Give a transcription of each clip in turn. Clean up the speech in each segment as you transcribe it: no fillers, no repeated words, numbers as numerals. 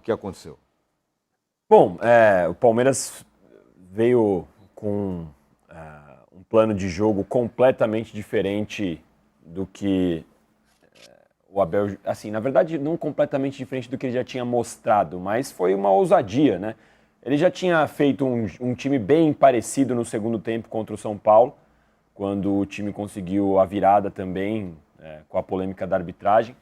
O que aconteceu? Bom, o Palmeiras veio com um plano de jogo completamente diferente do que o Abel... Assim, na verdade, não completamente diferente do que ele já tinha mostrado, mas foi uma ousadia, né? Ele já tinha feito um time bem parecido no segundo tempo contra o São Paulo, quando o time conseguiu a virada também, com a polêmica da arbitragem.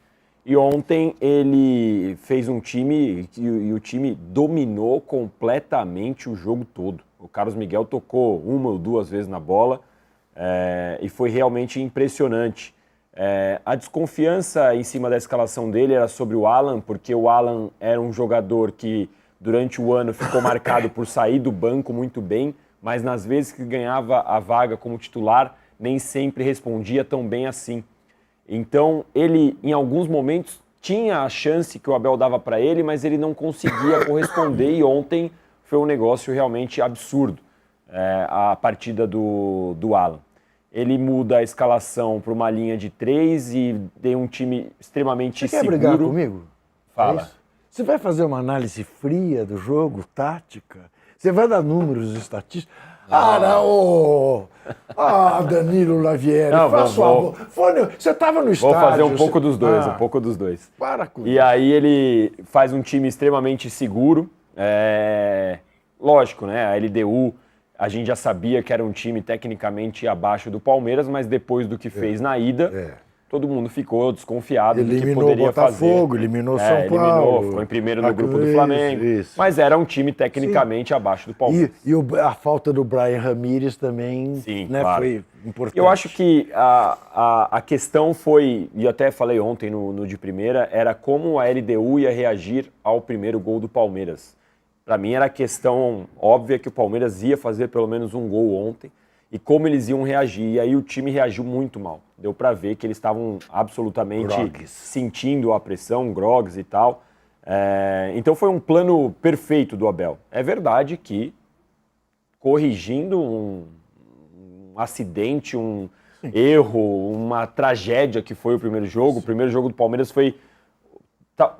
E ontem ele fez um time e o time dominou completamente o jogo todo. O Carlos Miguel tocou uma ou duas vezes na bola e foi realmente impressionante. A desconfiança em cima da escalação dele era sobre o Alan, porque o Alan era um jogador que durante o ano ficou marcado por sair do banco muito bem, mas nas vezes que ganhava a vaga como titular, nem sempre respondia tão bem assim. Então, ele, em alguns momentos, tinha a chance que o Abel dava para ele, mas ele não conseguia corresponder. E ontem foi um negócio realmente absurdo, a partida do Alan. Ele muda a escalação para uma linha de 3 e tem um time extremamente Você quer seguro. brigar comigo? Fala. É isso? Você vai fazer uma análise fria do jogo, tática? Você vai dar números estatísticos? Não! Danilo Lavieri, Não, faz vou- favor. Você estava no estádio. Vou fazer um pouco dos dois, Ah, um pouco dos dois. Para com E isso. aí ele faz um time extremamente seguro. Lógico, né? A LDU, a gente já sabia que era um time tecnicamente abaixo do Palmeiras, mas depois do que fez na ida, todo mundo ficou desconfiado do que Eliminou o poderia Botafogo, fazer. eliminou São Paulo. Ficou em primeiro no grupo do Flamengo. Isso. Mas era um time tecnicamente abaixo do Palmeiras. E a falta do Brian Ramírez também, Sim, né, claro. foi importante. Eu acho que a questão foi, e até falei ontem no de primeira, era como a LDU ia reagir ao primeiro gol do Palmeiras. Para mim era a questão óbvia que o Palmeiras ia fazer pelo menos um gol ontem e como eles iam reagir. E aí o time reagiu muito mal. Deu para ver que eles estavam absolutamente sentindo a pressão, grogues e tal. Então foi um plano perfeito do Abel. É verdade que corrigindo um acidente, um erro, uma tragédia que foi o primeiro jogo. O primeiro jogo do Palmeiras foi...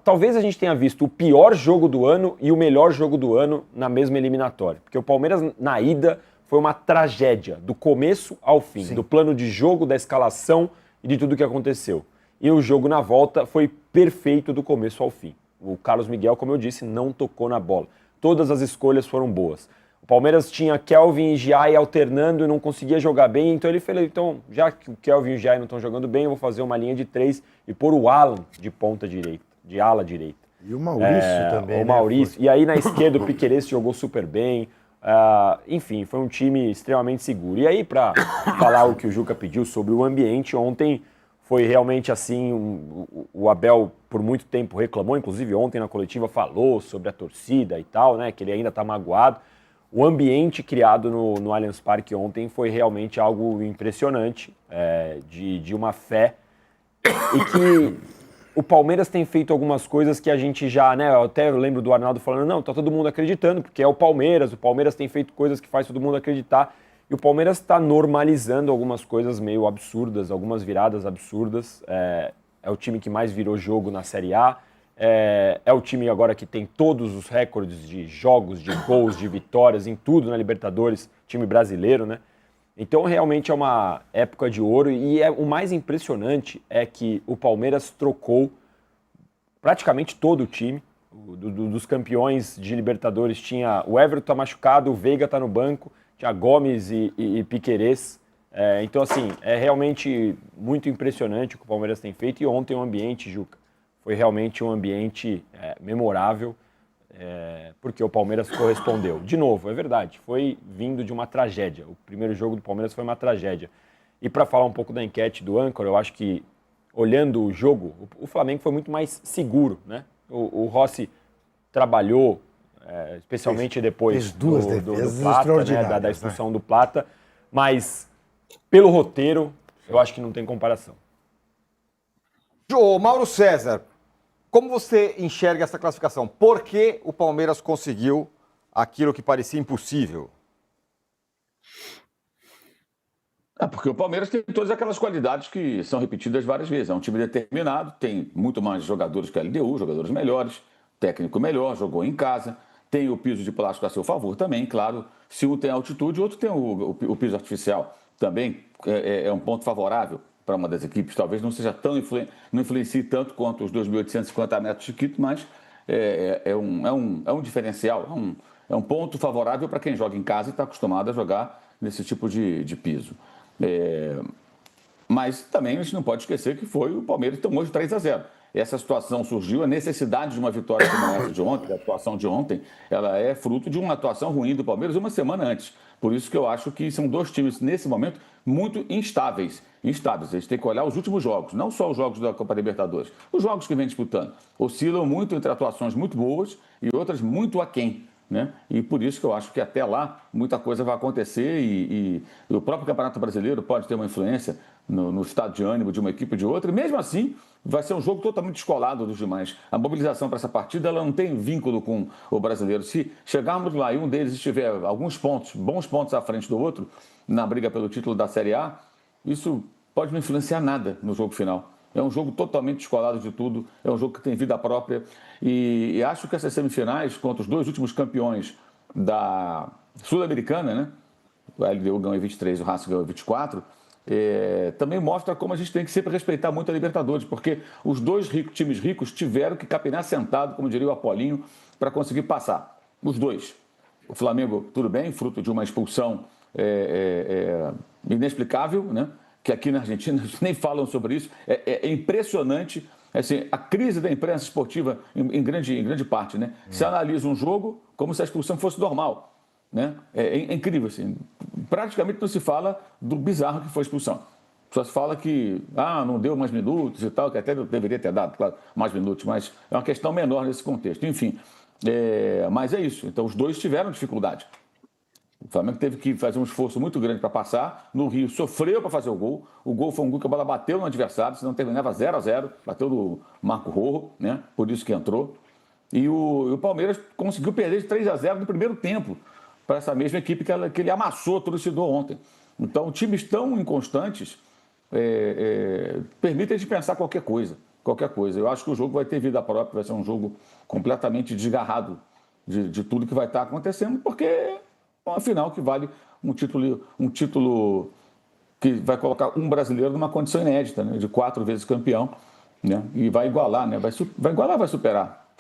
Talvez a gente tenha visto o pior jogo do ano e o melhor jogo do ano na mesma eliminatória. Porque o Palmeiras, na ida, foi uma tragédia, do começo ao fim. Do plano de jogo, da escalação e de tudo que aconteceu. E o jogo na volta foi perfeito do começo ao fim. O Carlos Miguel, como eu disse, não tocou na bola. Todas as escolhas foram boas. O Palmeiras tinha Kelvin e Giai alternando e não conseguia jogar bem, então ele falou, então, já que o Kelvin e o Giai não estão jogando bem, eu vou fazer uma linha de 3 e pôr o Alan de ponta direita, de ala direita. E o Maurício também, O Maurício. E aí na esquerda o Piquerez jogou super bem. Enfim, foi um time extremamente seguro. E aí, para falar o que o Juca pediu sobre o ambiente, ontem foi realmente assim, o Abel por muito tempo reclamou, inclusive ontem na coletiva falou sobre a torcida e tal, né, que ele ainda está magoado. O ambiente criado no Allianz Parque ontem foi realmente algo impressionante, de uma fé, e que o Palmeiras tem feito algumas coisas que a gente já, né, eu até lembro do Arnaldo falando, não, tá todo mundo acreditando, porque é o Palmeiras tem feito coisas que faz todo mundo acreditar, e o Palmeiras está normalizando algumas coisas meio absurdas, algumas viradas absurdas, é o time que mais virou jogo na Série A, é o time agora que tem todos os recordes de jogos, de gols, de vitórias, em tudo na Libertadores, time brasileiro, né? Então realmente é uma época de ouro e o mais impressionante é que o Palmeiras trocou praticamente todo o time. Dos campeões de Libertadores tinha o Everton tá machucado, o Veiga tá no banco, tinha Gomes e Piquerez. Então assim, é realmente muito impressionante o que o Palmeiras tem feito e ontem o ambiente, Juca, foi realmente um ambiente memorável, porque o Palmeiras correspondeu. De novo, é verdade, foi vindo de uma tragédia. O primeiro jogo do Palmeiras foi uma tragédia. E para falar um pouco da enquete do Anchor, eu acho que, olhando o jogo, o Flamengo foi muito mais seguro, né? O Rossi trabalhou, especialmente depois do Plata, né, da expulsão do Plata, mas pelo roteiro, eu acho que não tem comparação. Mauro César, como você enxerga essa classificação? Por que o Palmeiras conseguiu aquilo que parecia impossível? Porque o Palmeiras tem todas aquelas qualidades que são repetidas várias vezes. É um time determinado, tem muito mais jogadores que a LDU, jogadores melhores, técnico melhor, jogou em casa, tem o piso de plástico a seu favor também, claro. Se um tem altitude, o outro tem o piso artificial também, é um ponto favorável para uma das equipes. Talvez não seja tão não influencie tanto quanto os 2.850 metros de Quito, mas é um diferencial, é um ponto favorável para quem joga em casa e está acostumado a jogar nesse tipo de piso. Mas também a gente não pode esquecer que foi o Palmeiras que tomou de 3-0. Essa situação surgiu, a necessidade de uma vitória como essa de ontem, a atuação de ontem, ela é fruto de uma atuação ruim do Palmeiras uma semana antes. Por isso que eu acho que são dois times, nesse momento, muito instáveis. A gente tem que olhar os últimos jogos, não só os jogos da Copa Libertadores, os jogos que vem disputando. Oscilam muito entre atuações muito boas e outras muito aquém. Né? E por isso que eu acho que até lá muita coisa vai acontecer e o próprio Campeonato Brasileiro pode ter uma influência no estado de ânimo de uma equipe ou de outra, e mesmo assim vai ser um jogo totalmente descolado dos demais. A mobilização para essa partida ela não tem vínculo com o brasileiro. Se chegarmos lá e um deles estiver alguns pontos, bons pontos à frente do outro, na briga pelo título da Série A, isso pode não influenciar nada no jogo final. É um jogo totalmente descolado de tudo, é um jogo que tem vida própria e acho que essas semifinais contra os dois últimos campeões da Sul-Americana, né? O LDU ganhou em 23, o Racing ganhou em 24, também mostra como a gente tem que sempre respeitar muito a Libertadores, porque os dois times ricos tiveram que capinar sentado, como diria o Apolinho, para conseguir passar. Os dois. O Flamengo, tudo bem, fruto de uma expulsão inexplicável, né? Que aqui na Argentina nem falam sobre isso. É impressionante assim, a crise da imprensa esportiva em grande parte. Né? Se analisa um jogo como se a expulsão fosse normal. Né? É incrível. Assim. Praticamente não se fala do bizarro que foi a expulsão. Só se fala que não deu mais minutos e tal, que até deveria ter dado, claro, mais minutos, mas é uma questão menor nesse contexto. Enfim, mas é isso. Então, os dois tiveram dificuldade. O Flamengo teve que fazer um esforço muito grande para passar. No Rio, sofreu para fazer o gol. O gol foi um gol que a bola bateu no adversário, senão terminava 0-0. Bateu no Marco Rojo, né? Por isso que entrou. E o Palmeiras conseguiu perder de 3-0 no primeiro tempo para essa mesma equipe que ele amassou o torcedor ontem. Então, times tão inconstantes permitem a gente pensar qualquer coisa. Eu acho que o jogo vai ter vida própria, vai ser um jogo completamente desgarrado de tudo que vai estar acontecendo, porque uma final que vale um título que vai colocar um brasileiro numa condição inédita, né, de 4 vezes campeão, né, e vai igualar, né, vai igualar, vai superar.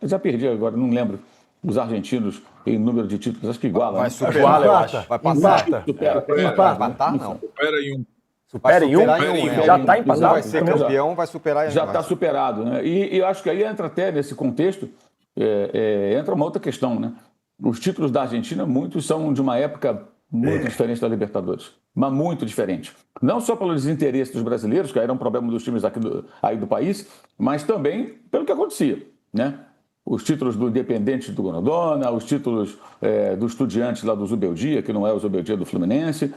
Eu já perdi agora, não lembro os argentinos em número de títulos, acho que iguala. Vai né? superar, eu acho. Vai passar. Empata. Vai empatar, não. Supera em um. Supera em um? Já está empatado? Vai ser campeão, vai superar. Já está superado, né? E eu acho que aí entra até nesse contexto, entra uma outra questão, né? Os títulos da Argentina, muitos são de uma época muito diferente da Libertadores, mas muito diferente. Não só pelo desinteresse dos brasileiros, que era um problema dos times aí do país, mas também pelo que acontecia, né? Os títulos do Independente do Grondona, os títulos do Estudiantes lá do Zubeldia, que não é o Zubeldia do Fluminense.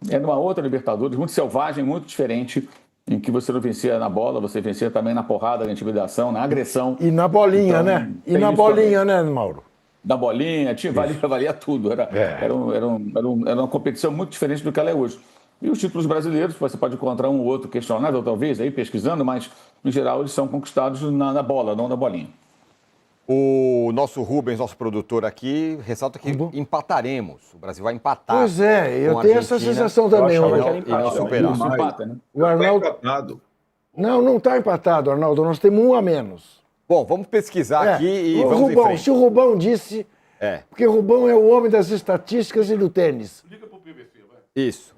Era uma outra Libertadores, muito selvagem, muito diferente, em que você não vencia na bola, você vencia também na porrada, na intimidação, na agressão. E na bolinha, Então, né? E na bolinha, né, Mauro? Da bolinha, valia tudo. Era uma competição muito diferente do que ela é hoje. E os títulos brasileiros, você pode encontrar um ou outro questionável, talvez, aí pesquisando, mas, em geral, eles são conquistados na bola, não na bolinha. O nosso Rubens, nosso produtor aqui, ressalta que empataremos. O Brasil vai empatar. Pois é, eu com a tenho essa Argentina sensação também. e não empate, superar. Isso empata, né? O Arnaldo... Tá empatado. Não está empatado, Arnaldo. Nós temos um a menos. Bom, vamos pesquisar aqui e o vamos em Rubão, frente. se o Rubão disse... Porque o Rubão é o homem das estatísticas e do tênis. Isso.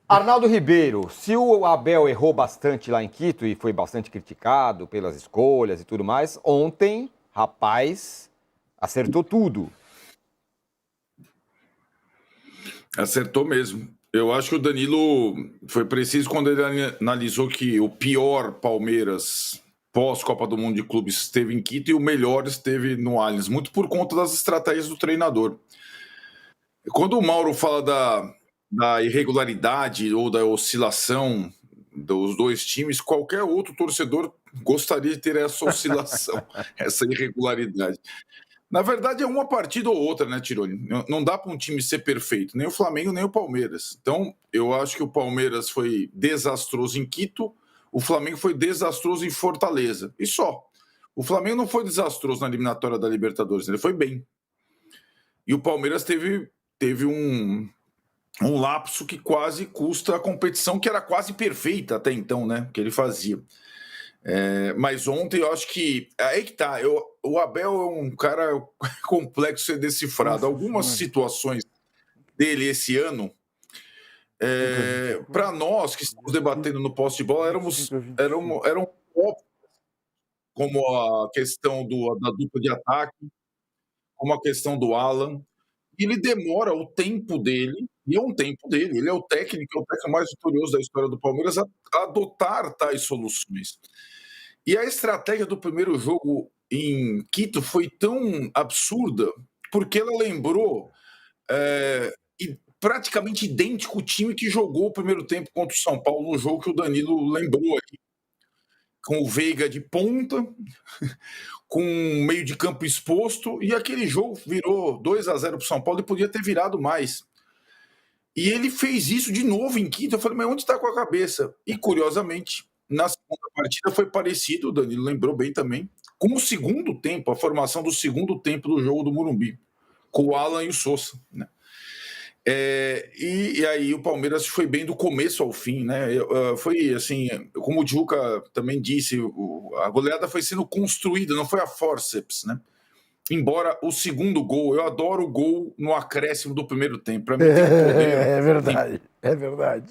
Arnaldo Ribeiro, se o Abel errou bastante lá em Quito e foi bastante criticado pelas escolhas e tudo mais, ontem, rapaz, acertou tudo. Acertou mesmo. Eu acho que o Danilo foi preciso quando ele analisou que o pior Palmeiras pós-Copa do Mundo de Clubes esteve em Quito e o melhor esteve no Allianz, muito por conta das estratégias do treinador. Quando o Mauro fala da irregularidade ou da oscilação dos dois times, qualquer outro torcedor gostaria de ter essa oscilação, essa irregularidade. Na verdade, é uma partida ou outra, né, Tironi? Não dá para um time ser perfeito, nem o Flamengo, nem o Palmeiras. Então, eu acho que o Palmeiras foi desastroso em Quito, o Flamengo foi desastroso em Fortaleza. E só. O Flamengo não foi desastroso na eliminatória da Libertadores, ele foi bem. E o Palmeiras teve um lapso que quase custa a competição, que era quase perfeita até então, né? Que ele fazia. Mas ontem eu acho que. Aí que tá. O Abel é um cara complexo de ser decifrado. Algumas situações dele esse ano, para nós que estamos debatendo no poste de bola, eram óbvios, como a questão da dupla de ataque, como a questão do Alan. E ele demora o tempo dele, e é um tempo dele. Ele é o técnico mais vitorioso da história do Palmeiras a adotar tais soluções. E a estratégia do primeiro jogo em Quito foi tão absurda, porque ela lembrou praticamente idêntico o time que jogou o primeiro tempo contra o São Paulo, no jogo que o Danilo lembrou aqui. Com o Veiga de ponta, com um meio de campo exposto, e aquele jogo virou 2-0 para o São Paulo e podia ter virado mais. E ele fez isso de novo em Quito. Eu falei, mas onde está com a cabeça? E, curiosamente, na segunda partida foi parecido, o Danilo lembrou bem também, com o segundo tempo, a formação do segundo tempo do jogo do Morumbi, com o Alan e o Sousa, né? E aí o Palmeiras foi bem do começo ao fim, né? Foi assim, como o Juca também disse, a goleada foi sendo construída, não foi a forceps, né? Embora o segundo gol, eu adoro o gol no acréscimo do primeiro tempo. Para mim tem poder. É verdade.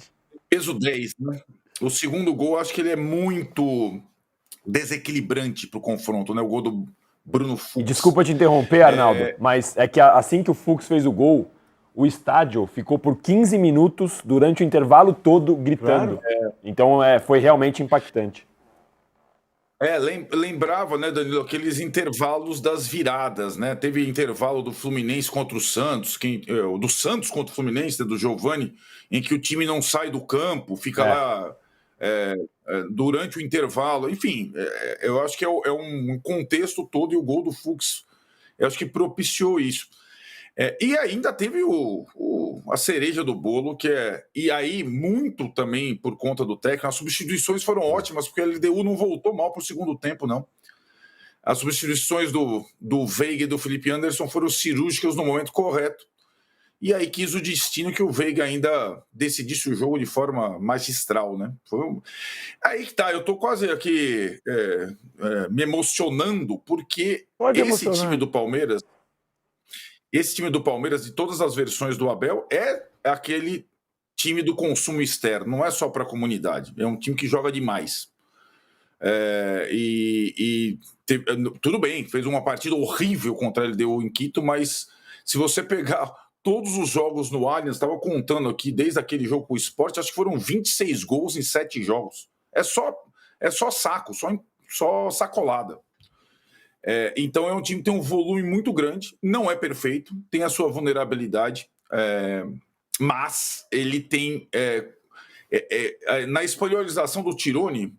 Peso 10, né? O segundo gol, acho que ele é muito desequilibrante para o confronto, né? O gol do Bruno Fux. Desculpa te interromper, Arnaldo, mas é que assim que o Fux fez o gol, o estádio ficou por 15 minutos durante o intervalo todo gritando. Claro. Então foi realmente impactante. Lembrava, né, Danilo, aqueles intervalos das viradas, né? Teve intervalo do Fluminense contra o Santos, do Santos contra o Fluminense, do Giovani, em que o time não sai do campo, fica lá durante o intervalo. Enfim, eu acho que é um contexto todo, e o gol do Fux, eu acho que propiciou isso. E ainda teve a cereja do bolo, e aí muito também por conta do técnico. As substituições foram ótimas, porque a LDU não voltou mal para o segundo tempo, não. As substituições do Veiga e do Felipe Anderson foram cirúrgicas no momento correto. E aí quis o destino que o Veiga ainda decidisse o jogo de forma magistral, né? Aí que tá, eu tô quase aqui me emocionando, porque esse time do Palmeiras, de todas as versões do Abel, é aquele time do consumo externo, não é só para a comunidade, é um time que joga demais. Tudo bem, fez uma partida horrível contra a LDU em Quito, mas se você pegar todos os jogos no Allianz, estava contando aqui, desde aquele jogo com o Sport, acho que foram 26 gols em 7 jogos. É só saco, só sacolada. Então é um time que tem um volume muito grande, não é perfeito, tem a sua vulnerabilidade, mas ele tem na espanholização do Tirone.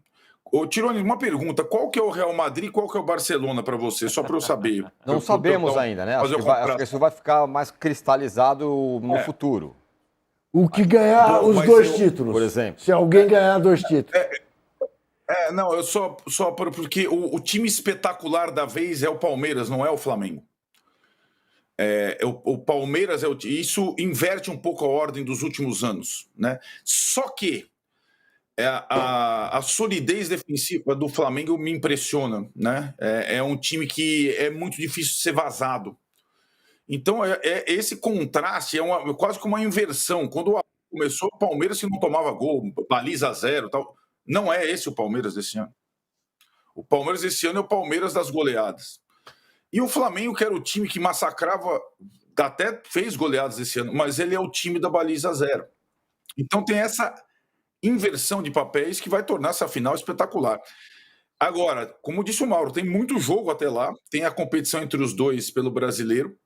Ô, Tirone, uma pergunta, qual que é o Real Madrid e qual que é o Barcelona para você, só para eu saber? Não sabemos ainda, né? Acho que isso vai ficar mais cristalizado no futuro. O que ganhar os dois títulos, por exemplo. Se alguém ganhar 2 títulos. Não, eu só porque o time espetacular da vez é o Palmeiras, não é o Flamengo. O Palmeiras isso inverte um pouco a ordem dos últimos anos, né? Só que a solidez defensiva do Flamengo me impressiona, né? É um time que é muito difícil de ser vazado. Então, esse contraste é quase como uma inversão. Quando começou, o Palmeiras que não tomava gol, baliza 0 tal. Não é esse o Palmeiras desse ano. O Palmeiras desse ano é o Palmeiras das goleadas. E o Flamengo, que era o time que massacrava, até fez goleadas esse ano, mas ele é o time da baliza 0. Então tem essa inversão de papéis que vai tornar essa final espetacular. Agora, como disse o Mauro, tem muito jogo até lá, tem a competição entre os dois pelo brasileiro,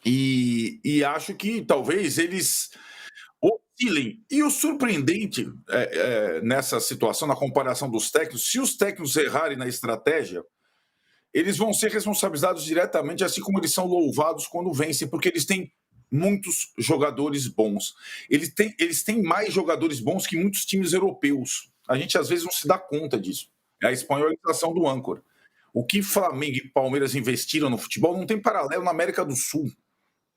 e acho que talvez eles oscilem. E o surpreendente nessa situação, na comparação dos técnicos, se os técnicos errarem na estratégia, eles vão ser responsabilizados diretamente, assim como eles são louvados quando vencem, porque eles têm muitos jogadores bons. Eles têm mais jogadores bons que muitos times europeus. A gente às vezes não se dá conta disso. É a espanholização do âncora. O que Flamengo e Palmeiras investiram no futebol não tem paralelo na América do Sul,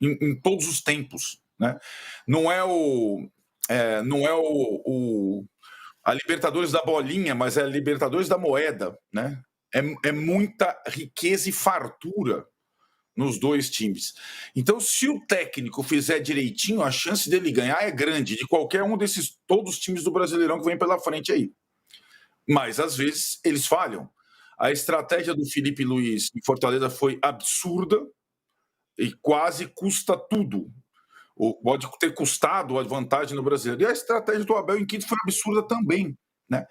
em todos os tempos, né? Não é a Libertadores da bolinha, mas é a Libertadores da moeda, né? É muita riqueza e fartura nos dois times. Então, se o técnico fizer direitinho, a chance dele ganhar é grande, de qualquer um desses, todos os times do Brasileirão que vem pela frente aí. Mas, às vezes, eles falham. A estratégia do Felipe Luiz em Fortaleza foi absurda e quase custa tudo. Pode ter custado a vantagem no Brasileiro. E a estratégia do Abel em Quito foi absurda também, né?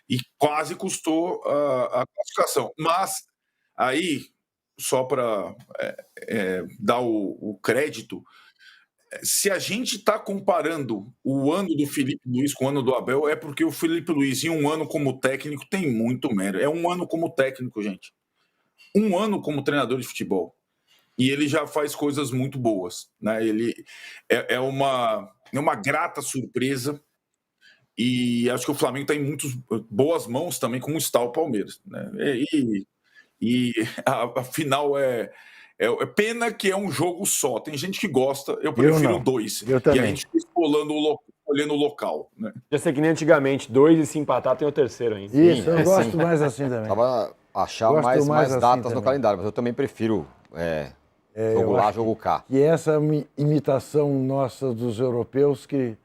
E quase custou a classificação. Mas aí, só para dar o crédito, se a gente está comparando o ano do Felipe Luiz com o ano do Abel, é porque o Felipe Luiz, em um ano como técnico, tem muito mérito. É um ano como técnico, gente. Um ano como treinador de futebol. E ele já faz coisas muito boas, né? Ele é uma grata surpresa. E acho que o Flamengo está em muitas boas mãos também, como está o Palmeiras, né? E a final é pena que é um jogo só. Tem gente que gosta, eu prefiro dois. Eu também. E a gente fica olhando o local, né? Já sei que nem antigamente, 2 e se empatar tem o terceiro ainda. Isso, eu gosto mais assim também. Tava achar Gosto mais mais datas assim no também. calendário, mas eu também prefiro jogo eu lá, acho jogo cá. E essa imitação nossa dos europeus que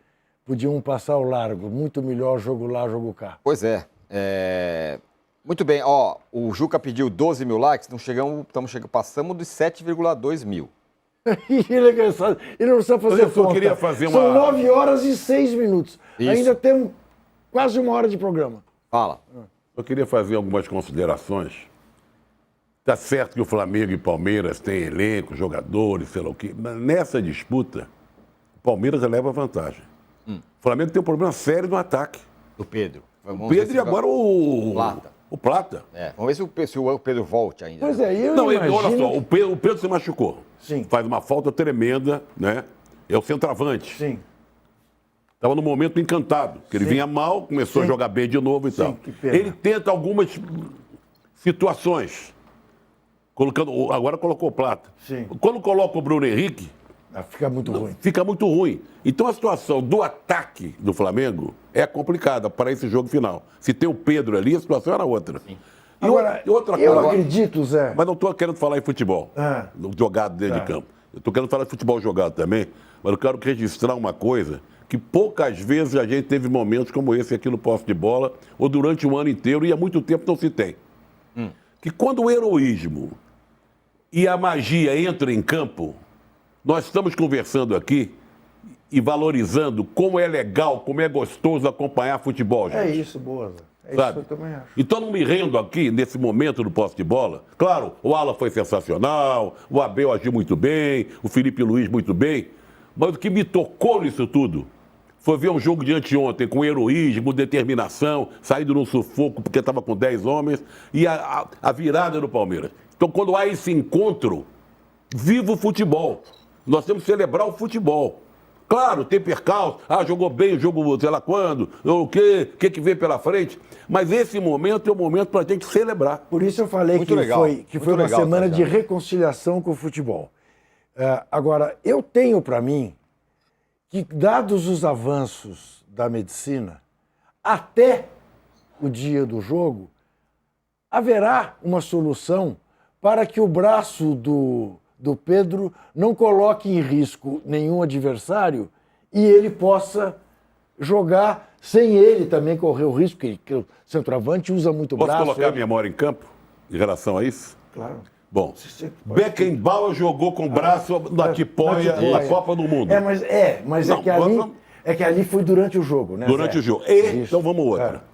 podiam passar ao largo. Muito melhor jogo lá, jogo cá. Pois é. Muito bem, ó, o Juca pediu 12 mil likes, passamos de 7,2 mil. Ele não precisa fazer Eu só conta. queria fazer São uma- 9 horas e 6 minutos. Isso. Ainda temos quase 1 hora de programa. Fala. Eu queria fazer algumas considerações. Tá certo que o Flamengo e Palmeiras têm elenco, jogadores, sei lá o quê. Mas nessa disputa, o Palmeiras já leva vantagem. O Flamengo tem um problema sério no ataque. Do Pedro. O Pedro e agora o Plata. O Plata. Vamos ver se o Pedro volte ainda. Pois é, eu Não, imagino... olha só, o Pedro se machucou. Sim. Faz uma falta tremenda, né? É o centroavante. Sim. Estava no momento encantado, que ele vinha mal, começou a jogar bem de novo e tal. que pena. Ele tenta algumas situações. Agora colocou o Plata. Sim. Quando coloca o Bruno Henrique, Fica muito ruim. fica muito ruim. Então a situação do ataque do Flamengo é complicada para esse jogo final. Se tem o Pedro ali, a situação era outra. E Agora, outra eu coisa. acredito, Zé... Mas não estou querendo falar em futebol, no jogado dentro de campo. Eu estou querendo falar de futebol jogado também, mas eu quero registrar uma coisa que poucas vezes a gente teve momentos como esse aqui no posse de bola, ou durante um ano inteiro, e há muito tempo não se tem. Que quando o heroísmo e a magia entram em campo, nós estamos conversando aqui e valorizando como é legal, como é gostoso acompanhar futebol, gente. É isso, boa, Zé. É Sabe? isso que eu também acho. Então não me rendo aqui, nesse momento do posse de bola. Claro, o Alan foi sensacional, o Abel agiu muito bem, o Felipe Luiz muito bem, mas o que me tocou nisso tudo foi ver um jogo de anteontem com heroísmo, determinação, saído num sufoco porque estava com 10 homens, e a virada do Palmeiras. Então quando há esse encontro, viva o futebol. Nós temos que celebrar o futebol. Claro, tem percalço, jogou bem o jogo sei lá quando, o que vem pela frente. Mas esse momento é o momento para a gente celebrar. Por isso eu falei Muito legal. que foi uma Muito legal, semana de Trajano. reconciliação com o futebol. Agora, eu tenho para mim que, dados os avanços da medicina, até o dia do jogo, haverá uma solução para que o braço do Pedro não coloque em risco nenhum adversário e ele possa jogar sem ele também correr o risco, que o centroavante usa muito Posso braço. colocar a memória em campo em relação a isso? Claro. Bom, Beckenbauer jogou com o braço na tipóia na Copa do Mundo. Mas Não, é que ali foi durante o jogo, né? Durante Zé? o jogo. Então vamos outra.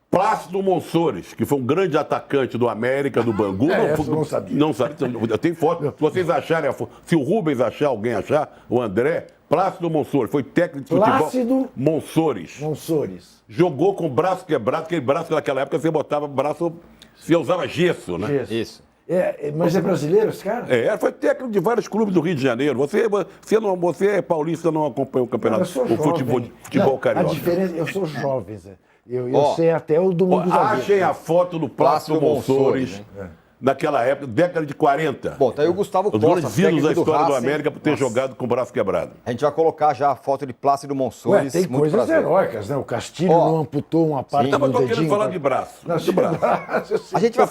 Plácido Monsores, que foi um grande atacante do América, do Bangu. essa eu não sabia. Não sabia. Eu tenho foto. Se vocês acharem a foto, se o Rubens achar, alguém achar, o André, Plácido Monsores, foi técnico de futebol. Plácido Monsores. Monsores. Jogou com o braço quebrado, aquele braço que naquela época você botava o braço, você usava gesso, né? Isso. Mas é brasileiro esse cara? Foi técnico de vários clubes do Rio de Janeiro. Você é paulista, não acompanha o campeonato, Eu sou o jovem. futebol Não, carioca. A diferença, eu sou jovem, Zé. Eu sei até o Domingos Aguirre. Achem a foto do Plácido Monsores, né? naquela época, década de 40. Bom, tá aí o Gustavo Os Costa, grandes ídolos da técnico do história do Racing. América por ter Nossa. jogado com o braço quebrado. A gente vai colocar já a foto de Plácido Ué, Monsores. tem muito coisas prazer. heróicas, né? O Castilho Ó, não amputou uma parte sim. Não, mas do eu tô dedinho. querendo falar de braço. Não, De braço. A gente vai